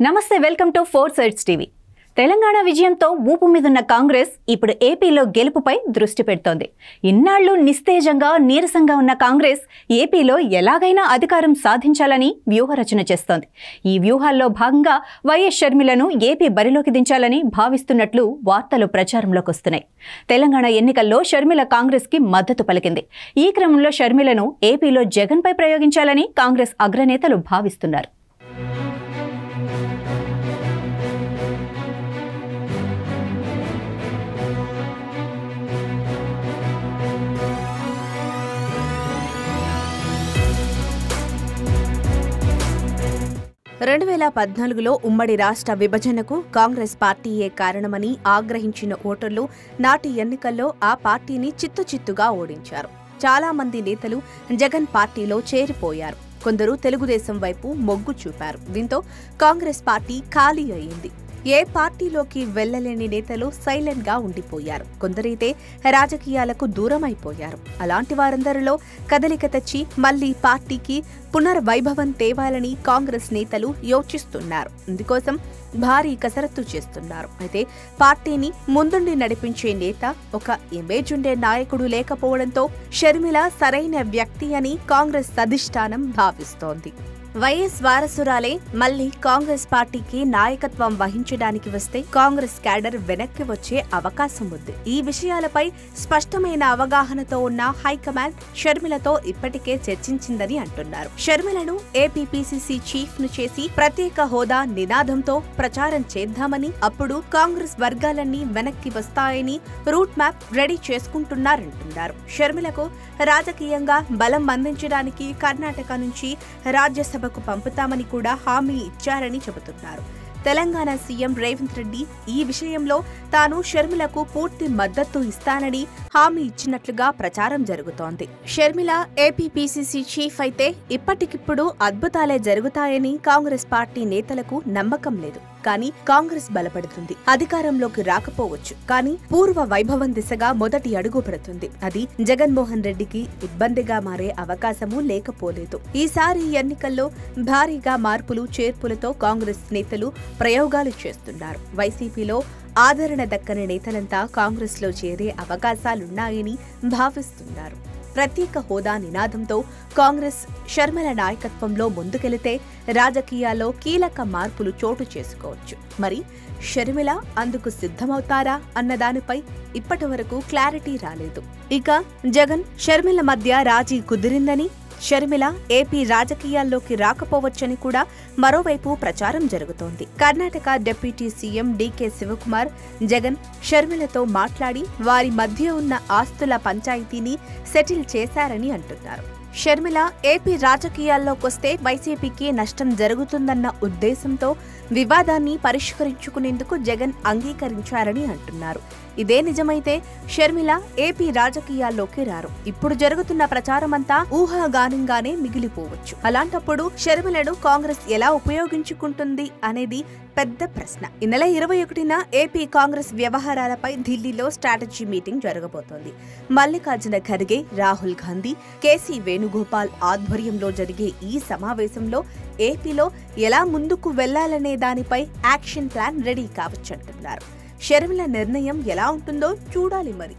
నమస్తే, welcome to four sides TV. Telangana విజయంతో ఊపు మీదున్న కాంగ్రెస్ ఇప్పుడు ఏపీలో గెలుపుపై దృష్టి పెడుతోంది. ఇన్నాళ్లు నిస్తేజంగా నీరసంగా ఉన్న కాంగ్రెస్ ఏపీలో ఎలాగైనా అధికారం సాధించాలని వ్యూహరచన చేస్తోంది. ఈ వ్యూహాల్లో భాగంగా వైఎస్ షర్మిలను ఏపీ బరిలోకి దించాలని భావిస్తున్నట్లు వార్తలు ప్రచారంలోకి వస్తున్నాయి. తెలంగాణ ఎన్నికల్లో షర్మిల కాంగ్రెస్కి మద్దతు పలికింది. ఈ క్రమంలో షర్మిలను ఏపీలో జగన్పై ప్రయోగించాలని కాంగ్రెస్ అగ్రనేతలు భావిస్తున్నారు. రెండు 2014లో ఉమ్మడి రాష్ట్ర విభజనకు కాంగ్రెస్ పార్టీయే కారణమని ఆగ్రహించిన ఓటర్లు నాటి ఎన్నికల్లో ఆ పార్టీని చిత్తుచిత్తుగా ఓడించారు. చాలా మంది నేతలు జగన్ పార్టీలో చేరిపోయారు. కొందరు తెలుగుదేశం వైపు మొగ్గు చూపారు. దీంతో కాంగ్రెస్ పార్టీ ఖాళీ అయింది. ఏ పార్టీలోకి వెళ్లలేని నేతలు సైలెంట్ గా ఉండిపోయారు. కొందరైతే రాజకీయాలకు దూరమైపోయారు. అలాంటి వారందరిలో కదలిక తెచ్చి మళ్లీ పార్టీకి పునర్వైభవం తేవాలని కాంగ్రెస్ నేతలు యోచిస్తున్నారు. ఇందుకోసం భారీ కసరత్తు చేస్తున్నారు. అయితే పార్టీని ముందుండి నడిపించే నేత, ఒక ఇమేజ్ ఉండే నాయకుడు లేకపోవడంతో షర్మిల సరైన వ్యక్తి అని కాంగ్రెస్ అధిష్టానం భావిస్తోంది. వైఎస్ వారసురాలే మళ్లీ కాంగ్రెస్ పార్టీకి నాయకత్వం వహించడానికి వస్తే కాంగ్రెస్ క్యాడర్ వెనక్కి వచ్చే అవకాశం ఉంది. ఈ విషయాలపై స్పష్టమైన అవగాహనతో ఉన్న హైకమాండ్ షర్మిలతో ఇప్పటికే చర్చించిందని అంటున్నారు. షర్మిలను ఏపీ పీసీసీ చీఫ్ ను చేసి ప్రత్యేక హోదా నినాదంతో ప్రచారం చేద్దామని, అప్పుడు కాంగ్రెస్ వర్గాలన్నీ వెనక్కి వస్తాయని రూట్ మ్యాప్ రెడీ చేసుకుంటున్నారంటున్నారు. షర్మిలకు రాజకీయంగా బలం అందించడానికి కర్ణాటక నుంచి రాజ్యసభ పంపుతామని కూడా హామీ ఇచ్చారని చెబుతున్నారు. తెలంగాణ సీఎం రేవంత్ రెడ్డి ఈ విషయంలో తాను షర్మిలకు పూర్తి మద్దతు ఇస్తానని హామీ ఇచ్చినట్లుగా ప్రచారం జరుగుతోంది. షర్మిల ఏపీ పీసీసీ చీఫ్ అయితే ఇప్పటికిప్పుడు అద్భుతాలే జరుగుతాయని కాంగ్రెస్ పార్టీ నేతలకు నమ్మకం లేదు. కానీ కాంగ్రెస్ బలపడుతుంది. అధికారంలోకి రాకపోవచ్చు, కానీ పూర్వ వైభవం దిశగా మొదటి అడుగు పడుతుంది. అది జగన్మోహన్ రెడ్డికి ఇబ్బందిగా మారే అవకాశమూ లేకపోలేదు. ఈసారి ఎన్నికల్లో భారీగా మార్పులు చేర్పులతో కాంగ్రెస్ నేతలు ప్రయోగాలు చేస్తున్నారు. వైసీపీలో ఆదరణ దక్కని నేతలంతా కాంగ్రెస్లో చేరే అవకాశాలున్నాయని భావిస్తున్నారు. ప్రత్యేక హోదా నినాదంతో కాంగ్రెస్ షర్మిల నాయకత్వంలో ముందుకెళితే రాజకీయాల్లో కీలక మార్పులు చోటు చేసుకోవచ్చు. మరి షర్మిల అందుకు సిద్ధమవుతారా అన్న దానిపై ఇప్పటి వరకు క్లారిటీ రాలేదు. ఇక జగన్ షర్మిల మధ్య రాజీ కుదిరిందని, షర్మిల ఏపీ రాజకీయాల్లోకి రాకపోవచ్చని కూడా మరోవైపు ప్రచారం జరుగుతోంది. Karnataka deputy CM D K Shivakumar Jagan షర్మిలతో మాట్లాడి వారి మధ్య ఉన్న ఆస్తుల పంచాయతీని సెటిల్ చేశారని అంటున్నారు. షర్మిల ఏపీ రాజకీయాల్లోకొస్తే వైసీపీకి నష్టం జరుగుతుందన్న ఉద్దేశంతో వివాదాన్ని పరిష్కరించుకునేందుకు జగన్ అంగీకరించారని అంటున్నారు. ఇదే నిజమైతే షర్మిల ఏపీ రాజకీయాల్లోకి రారు. ఇప్పుడు జరుగుతున్న ప్రచారమంతా ఊహాగానంగానే మిగిలిపోవచ్చు. అలాంటప్పుడు షర్మిలను కాంగ్రెస్ ఎలా ఉపయోగించుకుంటుంది అనేది పెద్ద ప్రశ్న. ఈ నెల 21న ఏపీ కాంగ్రెస్ వ్యవహారాలపై ఢిల్లీలో స్ట్రాటజీ మీటింగ్ జరగబోతోంది. మల్లికార్జున ఖర్గే, రాహుల్ గాంధీ, కేసీ వేణుగోపాల్ ఆధ్వర్యంలో జరిగే ఈ సమావేశంలో ఏపీలో ఎలా ముందుకు వెళ్లాలనే దానిపై యాక్షన్ ప్లాన్ రెడీ కావచ్చంటున్నారు. షర్మిల నిర్ణయం ఎలా ఉంటుందో చూడాలి మరి.